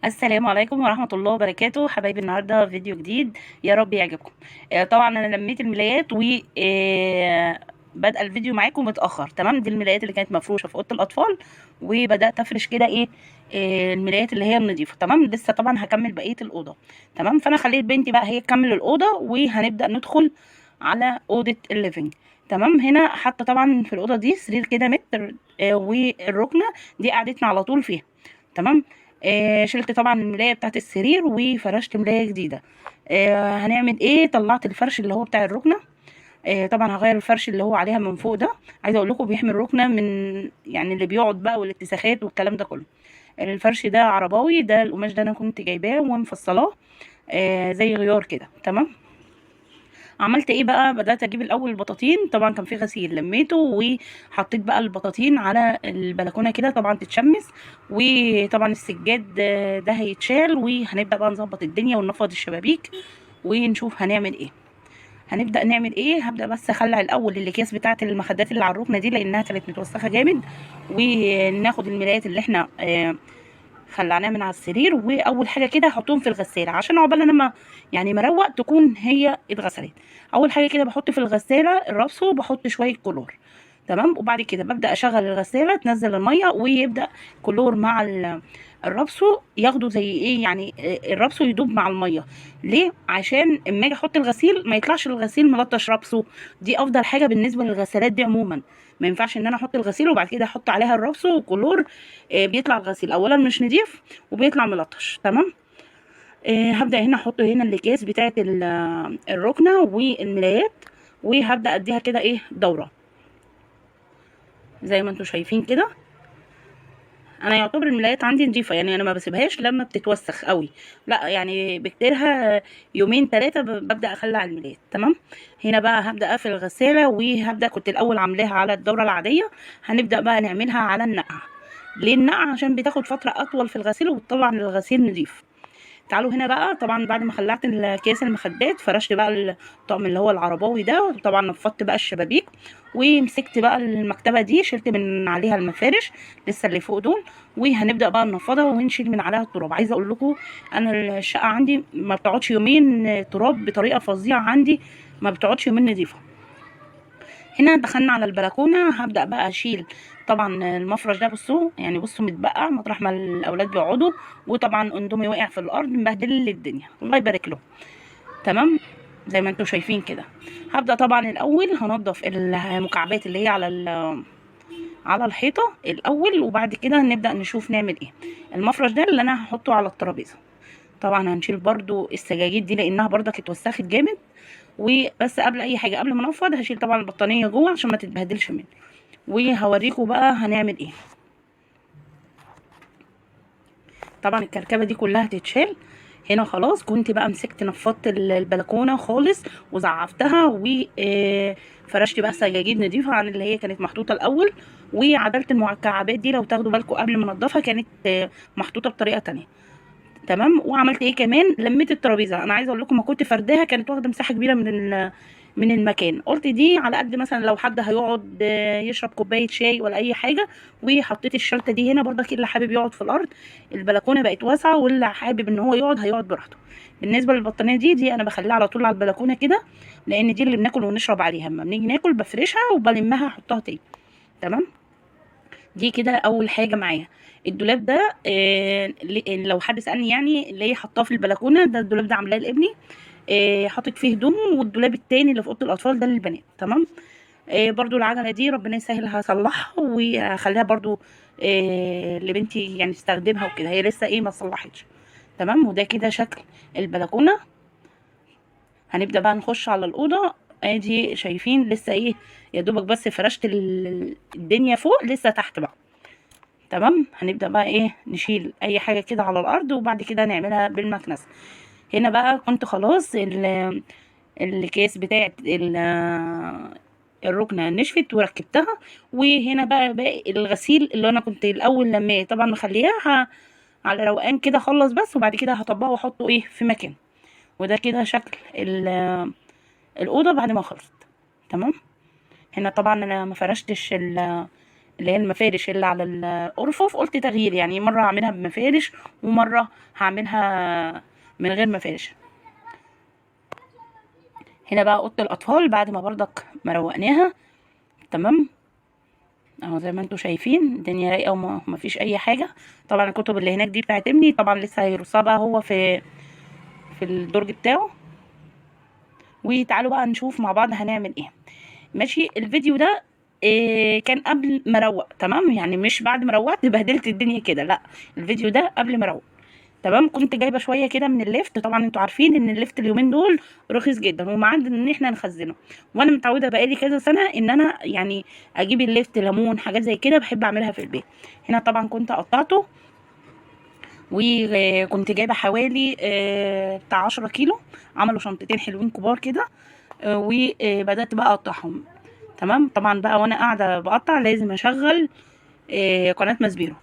السلام عليكم ورحمة الله وبركاته حبايبي. النهاردة فيديو جديد يا رب يعجبكم. طبعا انا لميت الملايات و بدأ الفيديو معاكم متأخر. تمام، دي الملايات اللي كانت مفروشة في أوضة الأطفال، وبدأت أفرش كده الملايات اللي هي النظيفة. تمام، لسه طبعا هكمل بقية الأوضة. تمام، فأنا خليت بنتي بقى هي تكمل الأوضة وهنبدأ ندخل على أوضة الليفينج. تمام، هنا حتى طبعا في الأوضة دي سرير كده متر، والركنة دي قعدتنا على طول فيها. تمام. شلت طبعا الملاية بتاعت السرير وفرشت ملاية جديدة. هنعمل ايه؟ طلعت الفرش اللي هو بتاع الركنة. طبعا هغير الفرش اللي هو عليها من فوق ده. عايزه اقول لكم بيحمي الركنة من يعني اللي بيقعد بقى والاتساخات والكلام ده كله. الفرش ده عرباوي، ده القماش ده انا كنت جايباه ومفصلاه زي غيار كده. تمام. عملت ايه بقى؟ بدأت اجيب الاول البطاطين، طبعا كان في غسيل لميته وحطيت بقى البطاطين على البلكونه كده طبعا تتشمس. وطبعا السجاد ده هيتشال، وهنبدأ بقى نظبط الدنيا وننفض الشبابيك ونشوف هنعمل ايه. هنبدأ نعمل ايه؟ هبدأ بس اخلع الاول الاكياس بتاعه المخدات اللي على الركنه دي لانها كانت متوسخه جامد، وناخد الملايات اللي احنا خلعناه من على السرير. واول حاجه كده هحطهم في الغساله عشان عقبال انا ما يعني مروق تكون هي اتغسلت. اول حاجه كده بحط في الغساله الرابسو وبحط شويه كلور. تمام، وبعد كده ببدا اشغل الغساله تنزل الميه ويبدا كلور مع الرابسو ياخدوا زي ايه يعني، الرابسو يدوب مع الميه. ليه؟ عشان اما اجي احط الغسيل ما يطلعش الغسيل ملطش رابسو. دي افضل حاجه بالنسبه للغسالات دي عموما. ما ينفعش ان انا احط الغسيل وبعد كده احط عليها الرابسو وكلور. بيطلع الغسيل اولا مش نضيف وبيطلع ملطش. تمام. هبدا هنا احط هنا الاكياس بتاعه الركنه والملايات، وهبدا اديها كده دوره زي ما انتم شايفين كده. انا يعتبر الملايات عندي نضيفه، يعني انا ما بسيبهاش لما بتتوسخ قوي، لا يعني بكتيرها يومين ثلاثه ببدا اخلع الملايات. تمام. هنا بقى هبدا اقفل الغساله، وهبدا كنت الاول عاملاها على الدوره العاديه، هنبدا بقى نعملها على النقع. ليه النقع؟ عشان بتاخد فتره اطول في الغسيل وبتطلع الغسيل نضيف. تعالوا هنا بقى، طبعا بعد ما خلعت اكياس المخدات فرشت بقى الطقم اللي هو العرباوي ده، وطبعا نفضت بقى الشبابيك ومسكت بقى المكتبه دي شلت من عليها المفارش لسه اللي فوق دول، وهنبدا بقى ننفضها ونشيل من عليها التراب. عايزه اقول لكم انا الشقه عندي ما بتقعدش يومين تراب بطريقه فظيعه عندي، ما بتقعدش يومين نظيفه. هنا دخلنا على البلكونه، هبدا بقى اشيل طبعا المفرش ده. بصوا يعني، بصوا متبقع مطرح ما الاولاد بيقعدوا، وطبعا اندومي وقع في الارض مبهدل لي الدنيا، الله يبارك له. تمام، زي ما انتم شايفين كده. هبدا طبعا الاول هنضف المكعبات اللي هي على الحيطه الاول، وبعد كده هنبدا نشوف نعمل ايه. المفرش ده اللي انا هحطه على الترابيزه. طبعا هنشيل برضو السجاجيد دي لانها برضك اتوسخت جامد. وبس قبل اي حاجه قبل ما انفض هشيل طبعا البطانيه جوه عشان ما تتبهدلش مني، وهوريكم بقى هنعمل ايه. طبعا الكركبه دي كلها هتتشال. هنا خلاص كنت بقى مسكت نفضت البلكونه خالص وزعفتها، وفرشت بقى سجاجيد نضيفه عن اللي هي كانت محطوطه الاول. وعدلت المكعبات دي، لو تاخدوا بالكم قبل ما انضفها كانت محطوطه بطريقه تانية. تمام. وعملت ايه كمان؟ لميت الترابيزه. انا عايزه اقول لكم ما كنت فرداها كانت واخده مساحه كبيره من المكان. قلت دي على قد مثلا لو حد هيقعد يشرب كوبايه شاي ولا اي حاجه. وحطيت الشلته دي هنا برضك اللي حابب يقعد في الارض. البلكونه بقت واسعه، واللي حابب ان هو يقعد هيقعد براحته. بالنسبه للبطانيه دي انا بخليها على طول على البلكونه كده، لان دي اللي بناكل ونشرب عليها. اما بنيجي ناكل بفرشها وبلمها احطها تاني. تمام. دي كده اول حاجه معايا. الدولاب ده لو حد سالني يعني ليه حطاه في البلكونه، ده الدولاب ده عاملاه لابني. حاطط فيه هدومه، والدولاب التاني اللي في اوضه الاطفال ده للبنات. تمام. برضو العجله دي ربنا يسهل هصلحها وهخليها برضو لبنتي يعني تستخدمها وكده، هي لسه ما صلحتش. تمام. وده كده شكل البلكونه. هنبدا بقى نخش على الاوضه. ادي شايفين لسه يا دوبك بس فرشت الدنيا فوق، لسه تحت بقى. تمام. هنبدأ بقى نشيل اي حاجة كده على الارض وبعد كده نعملها بالمكنسة. هنا بقى كنت خلاص الكيس بتاعت الركنة نشفت وركبتها. وهنا بقى باقي الغسيل اللي انا كنت الاول لما طبعا مخليها على روقان كده خلص بس، وبعد كده هطبقه واحطه في مكان. وده كده شكل الأوضة بعد ما خلصت. تمام. هنا طبعا انا ما فرشتش اللي هي المفارش اللي على الارفف، قلت تغيير يعني مره هعملها بمفارش ومره هعملها من غير مفارش. هنا بقى اوضه الاطفال بعد ما برضك مروقناها تمام اهو زي ما انتم شايفين الدنيا رايقه وما فيش اي حاجه. طبعا الكتب اللي هناك دي بتاعت ابني، طبعا لسه هيرصها بقى هو في الدرج بتاعه. وتعالوا بقى نشوف مع بعض هنعمل ايه. ماشي الفيديو ده إيه كان قبل ما اروق تمام، يعني مش بعد ما روقت بهدلت الدنيا كده، لا الفيديو ده قبل ما اروق تمام. كنت جايبه شويه كده من الليفت، طبعا انتوا عارفين ان الليفت اليومين دول رخيص جدا ومعدن ان احنا نخزنه، وانا متعوده بقالي كذا سنه ان انا يعني اجيب الليفت ليمون حاجات زي كده بحب اعملها في البيت. هنا طبعا كنت قطعته وكنت جايبه حوالي بتاع 10 كيلو، عملوا شنطتين حلوين كبار كده. وبدات بقى اقطعهم تمام. طبعا بقى وانا قاعده بقطع لازم اشغل قناه ماسبيرو.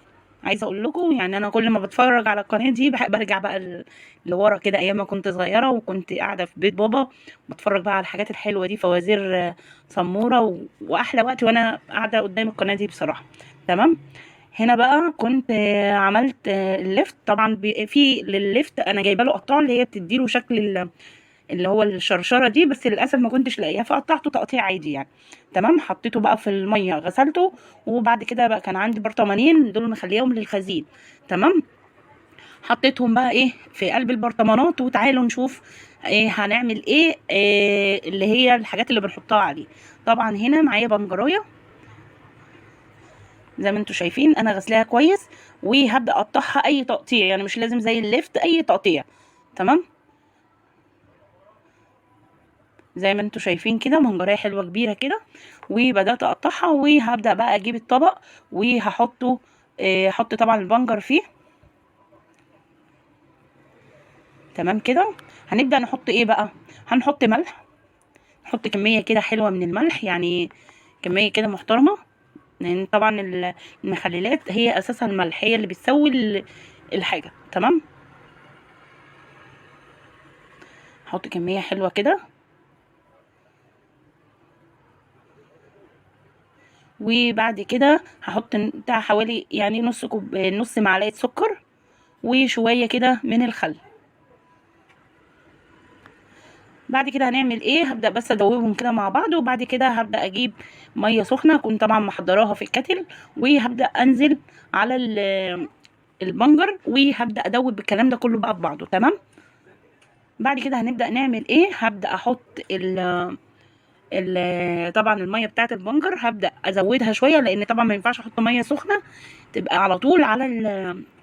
عايزه اقول لكم يعني انا كل ما بتفرج على القناه دي بحب ارجع بقى لورا كده ايام ما كنت صغيره وكنت قاعده في بيت بابا بتفرج بقى على الحاجات الحلوه دي، فوازير سموره واحلى وقت وانا قاعده قدام القناه دي بصراحه تمام. هنا بقى كنت عملت الليفت، طبعا في للليفت انا جايبه له قطاعه اللي هي بتديله شكل اللي هو الشرشره دي، بس للاسف ما كنتش لاقيها فقطعته تقطيع عادي يعني تمام. حطيته بقى في الميه غسلته، وبعد كده بقى كان عندي برطمانين دول مخليهم للخزين تمام. حطيتهم بقى ايه في قلب البرطمانات، وتعالوا نشوف ايه هنعمل ايه, اللي هي الحاجات اللي بنحطها عليه. طبعا هنا معايا بنجرايه زي ما انتوا شايفين انا غسلاها كويس، وهبدا اقطعها اي تقطيع يعني مش لازم زي الليفت اي تقطيع تمام. زي ما انتوا شايفين كده منجريه حلوه كبيره كده، وبدات اقطعها وهبدا بقى اجيب الطبق وهحطه احط طبعا البنجر فيه تمام كده. هنبدا نحط ايه بقى، هنحط ملح، نحط كميه كده حلوه من الملح يعني كميه كده محترمه، لان طبعا المخللات هي اساسا الملح هي اللي بتسوي الحاجه تمام. هحط كميه حلوه كده، وبعد كده هحط بتاع حوالي يعني نص كوب نص معلقه سكر وشويه كده من الخل. بعد كده هنعمل ايه، هبدا بس ادوبهم كده مع بعض، وبعد كده هبدا اجيب ميه سخنه كنت طبعا محضراها في الكتل، وهبدا انزل على البنجر وهبدا ادوب الكلام ده كله بقى في بعضه تمام. بعد كده هنبدا نعمل ايه، هبدا احط طبعا الميه بتاعه البنجر هبدا ازودها شويه، لان طبعا ما ينفعش احط ميه سخنه تبقى على طول على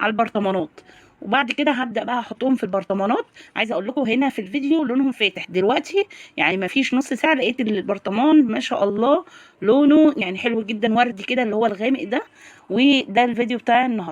البرطمانات. وبعد كده هبدا بقى احطهم في البرطمانات. عايزه اقول لكم هنا في الفيديو لونهم فاتح دلوقتي، يعني ما فيش نص ساعه لقيت البرطمان ما شاء الله لونه يعني حلو جدا وردي كده اللي هو الغامق ده. وده الفيديو بتاع النهارده.